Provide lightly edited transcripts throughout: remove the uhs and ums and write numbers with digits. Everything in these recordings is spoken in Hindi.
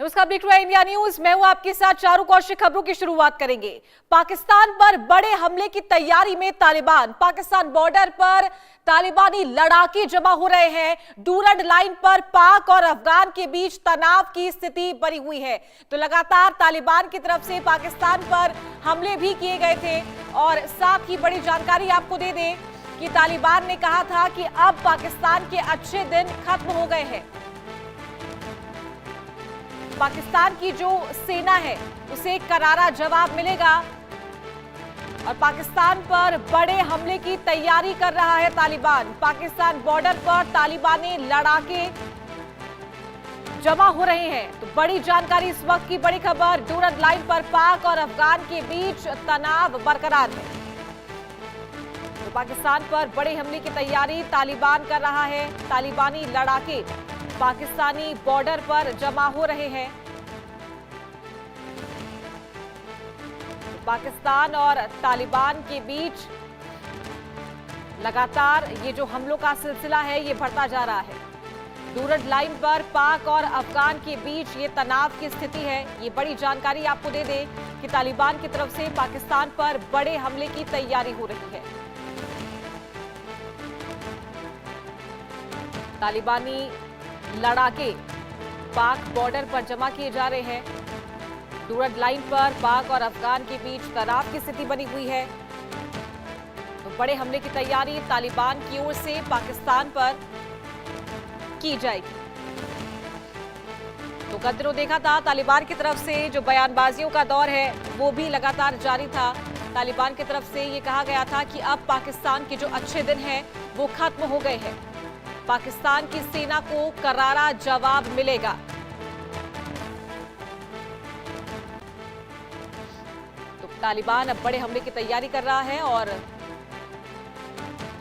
नमस्कार, देख रहे हैं इंडिया न्यूज। मैं हूं आपके साथ चारू कौशिक। खबरों की शुरुआत करेंगे। पाकिस्तान पर बड़े हमले की तैयारी में तालिबान। पाकिस्तान बॉर्डर पर तालिबानी लड़ाके जमा हो रहे हैं। डूरंड लाइन पर पाक और अफगान के बीच तनाव की स्थिति बनी हुई है। तो लगातार तालिबान की तरफ से पाकिस्तान पर हमले भी किए गए थे। और साथ ही बड़ी जानकारी आपको दे दें कि तालिबान ने कहा था कि अब पाकिस्तान के अच्छे दिन खत्म हो गए हैं। पाकिस्तान की जो सेना है उसे करारा जवाब मिलेगा और पाकिस्तान पर बड़े हमले की तैयारी कर रहा है तालिबान। पाकिस्तान बॉर्डर पर तालिबानी लड़ाके जमा हो रहे हैं। तो बड़ी जानकारी, इस वक्त की बड़ी खबर, डूरंड लाइन पर पाक और अफगान के बीच तनाव बरकरार है। तो पाकिस्तान पर बड़े हमले की तैयारी तालिबान कर रहा है। तालिबानी लड़ाके पाकिस्तानी बॉर्डर पर जमा हो रहे हैं। पाकिस्तान और तालिबान के बीच लगातार ये जो हमलों का सिलसिला है ये बढ़ता जा रहा है। डूरंड लाइन पर पाक और अफगान के बीच ये तनाव की स्थिति है। ये बड़ी जानकारी आपको दे दें कि तालिबान की तरफ से पाकिस्तान पर बड़े हमले की तैयारी हो रही है। तालिबानी लड़ाके पाक बॉर्डर पर जमा किए जा रहे हैं। डूरंड लाइन पर पाक और अफगान के बीच तनाव की स्थिति बनी हुई है। तो बड़े हमले की तैयारी तालिबान की ओर से पाकिस्तान पर की जाएगी। तो कल दिनों देखा था तालिबान की तरफ से जो बयानबाजियों का दौर है वो भी लगातार जारी था। तालिबान की तरफ से ये कहा गया था कि अब पाकिस्तान के जो अच्छे दिन हैं वो खत्म हो गए हैं। पाकिस्तान की सेना को करारा जवाब मिलेगा। तो तालिबान अब बड़े हमले की तैयारी कर रहा है और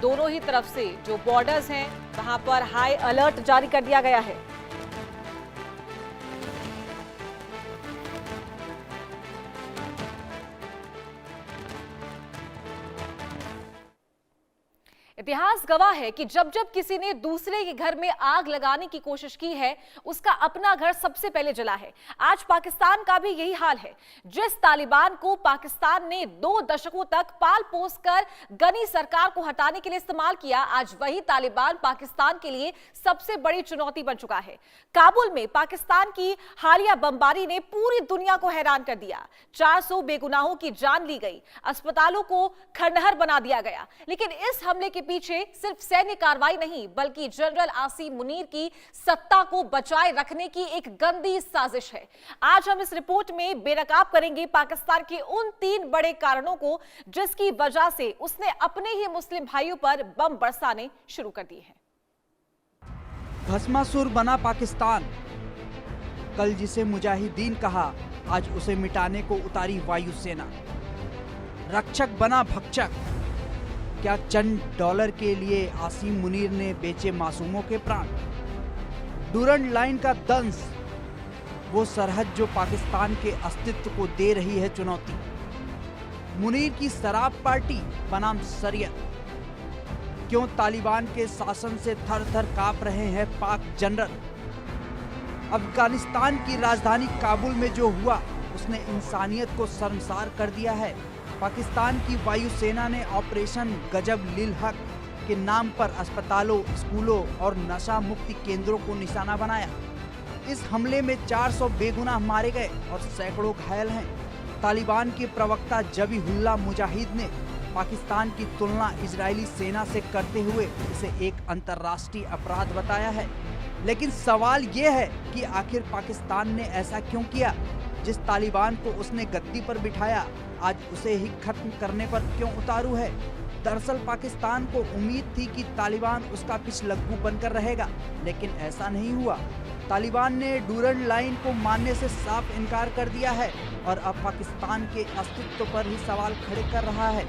दोनों ही तरफ से जो बॉर्डर्स हैं वहां पर हाई अलर्ट जारी कर दिया गया है। इतिहास गवाह है कि जब जब किसी ने दूसरे के घर में आग लगाने की कोशिश की है उसका अपना घर सबसे पहले जला है। आज पाकिस्तान का भी यही हाल है। जिस तालिबान को पाकिस्तान ने 2 दशकों तक पाल पोस कर गनी सरकार को हटाने के लिए इस्तेमाल किया, आज वही तालिबान पाकिस्तान के लिए सबसे बड़ी चुनौती बन चुका है। काबुल में पाकिस्तान की हालिया बमबारी ने पूरी दुनिया को हैरान कर दिया। 400 बेगुनाहों की जान ली गई, अस्पतालों को खंडहर बना दिया गया। लेकिन इस हमले के पीछे सिर्फ सैन्य कार्रवाई नहीं बल्कि जनरल आसिम मुनीर की सत्ता को बचाए रखने की एक गंदी साजिश है। आज हम इस रिपोर्ट में बेनकाब करेंगे पाकिस्तान के उन 3 बड़े कारणों को जिसकी वजह से उसने अपने ही मुस्लिम भाइयों पर बम बरसाने शुरू कर दिए हैं। भस्मासुर बना पाकिस्तान। कल जिसे मुजाहिदीन कहा आज उसे मिटाने को उतारी वायुसेना। रक्षक बना भक्षक। क्या चंद डॉलर के लिए आसिम मुनीर ने बेचे मासूमों के प्राण? डूरंड लाइन का दंश, वो सरहद जो पाकिस्तान के अस्तित्व को दे रही है चुनौती। मुनीर की शराब पार्टी बनाम शरीयत। क्यों तालिबान के शासन से थर थर कांप रहे हैं पाक जनरल? अफगानिस्तान की राजधानी काबुल में जो हुआ उसने इंसानियत को शर्मसार कर दिया है। पाकिस्तान की वायुसेना ने ऑपरेशन गजब लिल हक के नाम पर अस्पतालों, स्कूलों और नशा मुक्ति केंद्रों को निशाना बनाया। इस हमले में 400 बेगुनाह मारे गए और सैकड़ों घायल हैं। तालिबान के प्रवक्ता जबीहुल्लाह मुजाहिद ने पाकिस्तान की तुलना इजरायली सेना से करते हुए इसे एक अंतर्राष्ट्रीय अपराध बताया है। लेकिन सवाल ये है कि आखिर पाकिस्तान ने ऐसा क्यों किया? जिस तालिबान को उसने गद्दी पर बिठाया आज उसे ही खत्म करने पर क्यों उतारू है? दरअसल पाकिस्तान को उम्मीद थी कि तालिबान उसका पिछलग्गू बनकर रहेगा, लेकिन ऐसा नहीं हुआ। तालिबान ने डूरंड लाइन को मानने से साफ इनकार कर दिया है और अब पाकिस्तान के अस्तित्व पर ही सवाल खड़े कर रहा है।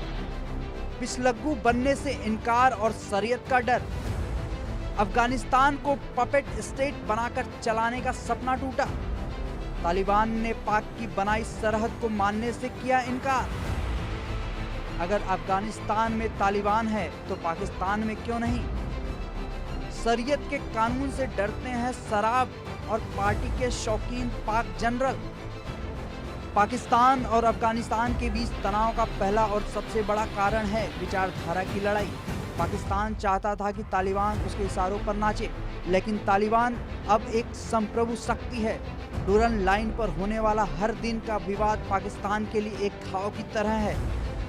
पिछलग्गू बनने से इनकार और शरीयत का डर। अफगानिस्तान को पपेट स्टेट बनाकर चलाने का सपना टूटा। तालिबान ने पाक की बनाई सरहद को मानने से किया इनकार। अगर अफगानिस्तान में तालिबान है तो पाकिस्तान में क्यों नहीं? शरीयत के कानून से डरते हैं शराब और पार्टी के शौकीन पाक जनरल। पाकिस्तान और अफगानिस्तान के बीच तनाव का पहला और सबसे बड़ा कारण है विचारधारा की लड़ाई। पाकिस्तान चाहता था कि तालिबान उसके इशारों पर नाचे, लेकिन तालिबान अब एक संप्रभु शक्ति है। डूरन लाइन पर होने वाला हर दिन का विवाद पाकिस्तान के लिए एक घाव की तरह है।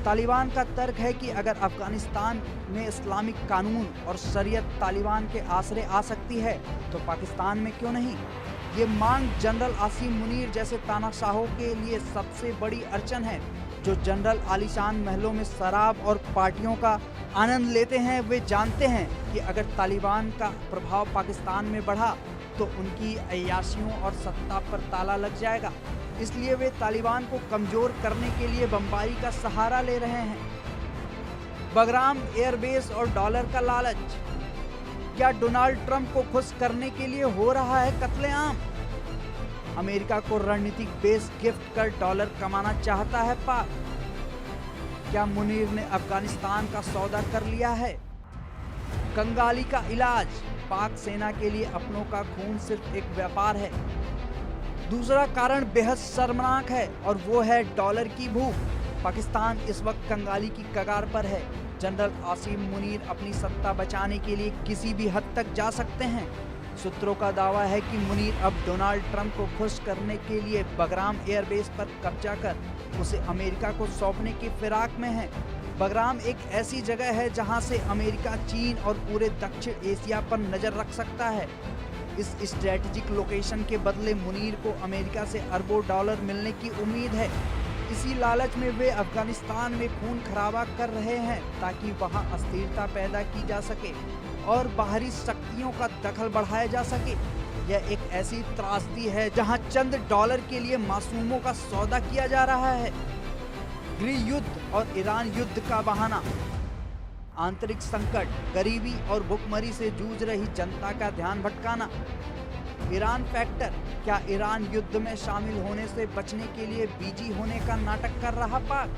तालिबान का तर्क है कि अगर अफगानिस्तान में इस्लामिक कानून और शरीयत तालिबान के आसरे आ सकती है तो पाकिस्तान में क्यों नहीं। ये मांग जनरल आसिम मुनीर जैसे तानाशाहों के लिए सबसे बड़ी अड़चन है, जो जनरल आलीशान महलों में शराब और पार्टियों का आनंद लेते हैं। वे जानते हैं कि अगर तालिबान का प्रभाव पाकिस्तान में बढ़ा तो उनकी अय्याशियों और सत्ता पर ताला लग जाएगा। इसलिए वे तालिबान को कमजोर करने के लिए बमबारी का सहारा ले रहे हैं। बगराम एयरबेस और डॉलर का लालच। क्या डोनाल्ड ट्रंप को खुश करने के लिए हो रहा है कत्लेआम? अमेरिका को रणनीतिक बेस गिफ्ट कर डॉलर कमाना चाहता है पाक। क्या मुनीर ने अफगानिस्तान का सौदा कर लिया है? कंगाली का इलाज। पाक सेना के लिए अपनों का खून सिर्फ एक व्यापार है। दूसरा कारण बेहद शर्मनाक है और वो है डॉलर की भूख। पाकिस्तान इस वक्त कंगाली की कगार पर है। जनरल आसिम मुनीर अपनी सत्ता बचाने के लिए किसी भी हद तक जा सकते हैं। सूत्रों का दावा है कि मुनीर अब डोनाल्ड ट्रंप को खुश करने के लिए बगराम एयरबेस पर कब्जा कर उसे अमेरिका को सौंपने की फिराक में है। बगराम एक ऐसी जगह है जहां से अमेरिका, चीन और पूरे दक्षिण एशिया पर नजर रख सकता है। इस स्ट्रेटेजिक लोकेशन के बदले मुनीर को अमेरिका से अरबों डॉलर मिलने की उम्मीद है। इसी लालच में वे अफगानिस्तान में खून खराबा कर रहे हैं ताकि वहां अस्थिरता पैदा की जा सके और बाहरी शक्तियों का दखल बढ़ाया जा सके। यह एक ऐसी त्रासदी है जहां चंद डॉलर के लिए मासूमों का सौदा किया जा रहा है। गृह युद्ध और ईरान युद्ध का बहाना। आंतरिक संकट, गरीबी और भुखमरी से जूझ रही जनता का ध्यान भटकाना। Iran factor. क्या ईरान युद्ध में शामिल होने से बचने के लिए बिजी होने का नाटक कर रहा पाक?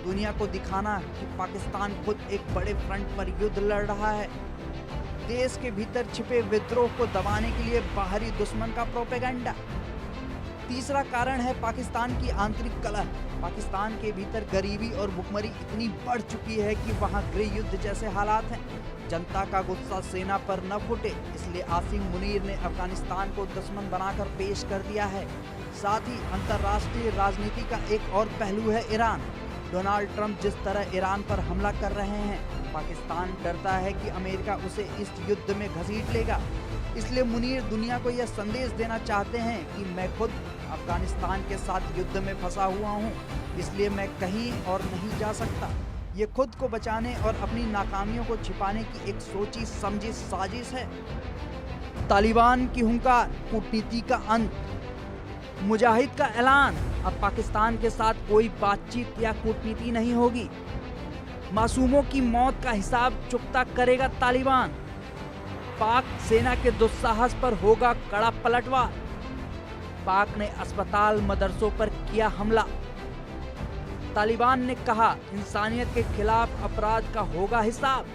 दुनिया को दिखाना कि पाकिस्तान खुद एक बड़े फ्रंट पर युद्ध लड़ रहा है। देश के भीतर छिपे विद्रोह को दबाने के लिए बाहरी दुश्मन का प्रोपेगेंडा। तीसरा कारण है पाकिस्तान की आंतरिक कलह। पाकिस्तान के भीतर गरीबी और भुखमरी इतनी बढ़ चुकी है कि वहां गृह युद्ध जैसे हालात हैं। जनता का गुस्सा सेना पर न फूटे, इसलिए आसिम मुनीर ने अफगानिस्तान को दुश्मन बनाकर पेश कर दिया है। साथ ही अंतर्राष्ट्रीय राजनीति का एक और पहलू है ईरान। डोनाल्ड ट्रंप जिस तरह ईरान पर हमला कर रहे हैं, पाकिस्तान डरता है कि अमेरिका उसे इस युद्ध में घसीट लेगा। इसलिए मुनीर दुनिया को यह संदेश देना चाहते हैं कि मैं खुद अफगानिस्तान के साथ युद्ध में फंसा हुआ हूं, इसलिए मैं कहीं और नहीं जा सकता। ये खुद को बचाने और अपनी नाकामियों को छिपाने की एक सोची समझी साजिश है। तालिबान की हुंकार, कूटनीति का अंत, मुजाहिद का ऐलान। अब पाकिस्तान के साथ कोई बातचीत या कूटनीति नहीं होगी। मासूमों की मौत का हिसाब चुकता करेगा तालिबान। पाक सेना के दुस्साहस पर होगा कड़ा पलटवार। पाक ने अस्पताल, मदरसों पर किया हमला। तालिबान ने कहा इंसानियत के खिलाफ अपराध का होगा हिसाब।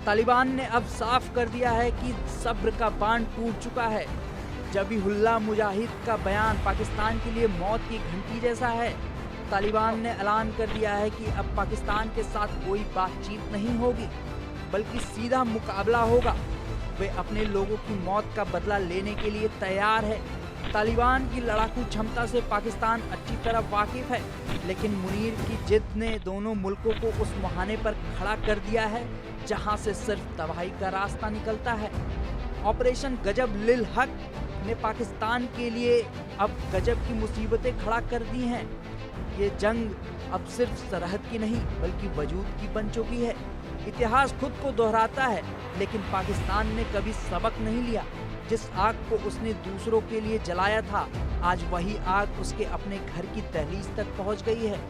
तालिबान ने अब साफ कर दिया है कि सब्र का बांध टूट चुका है। जबीहुल्लाह मुजाहिद का बयान पाकिस्तान के लिए मौत की घंटी जैसा है। तालिबान ने ऐलान कर दिया है कि अब पाकिस्तान के साथ कोई बातचीत नहीं होगी, बल्कि सीधा मुकाबला होगा। वे अपने लोगों की मौत का बदला लेने के लिए तैयार है। तालिबान की लड़ाकू क्षमता से पाकिस्तान अच्छी तरह वाकिफ है, लेकिन मुनीर की जिद ने दोनों मुल्कों को उस मुहाने पर खड़ा कर दिया है जहां से सिर्फ तबाही का रास्ता निकलता है। ऑपरेशन गजब लिल हक ने पाकिस्तान के लिए अब गजब की मुसीबतें खड़ा कर दी हैं। ये जंग अब सिर्फ सरहद की नहीं बल्कि वजूद की बन चुकी है। इतिहास खुद को दोहराता है, लेकिन पाकिस्तान ने कभी सबक नहीं लिया। जिस आग को उसने दूसरों के लिए जलाया था, आज वही आग उसके अपने घर की दहलीज तक पहुंच गई है।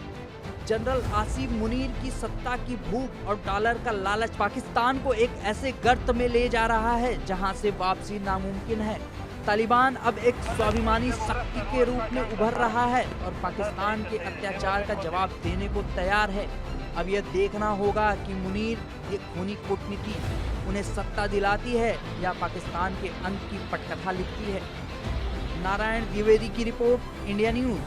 जनरल आसिम मुनीर की सत्ता की भूख और डॉलर का लालच पाकिस्तान को एक ऐसे गर्त में ले जा रहा है जहां से वापसी नामुमकिन है। तालिबान अब एक स्वाभिमानी शक्ति के रूप में उभर रहा है और पाकिस्तान के अत्याचार का जवाब देने को तैयार है। अब यह देखना होगा कि मुनीर ये खूनी कूटनीति उन्हें सत्ता दिलाती है या पाकिस्तान के अंत की पटकथा लिखती है। नारायण द्विवेदी की रिपोर्ट, इंडिया न्यूज।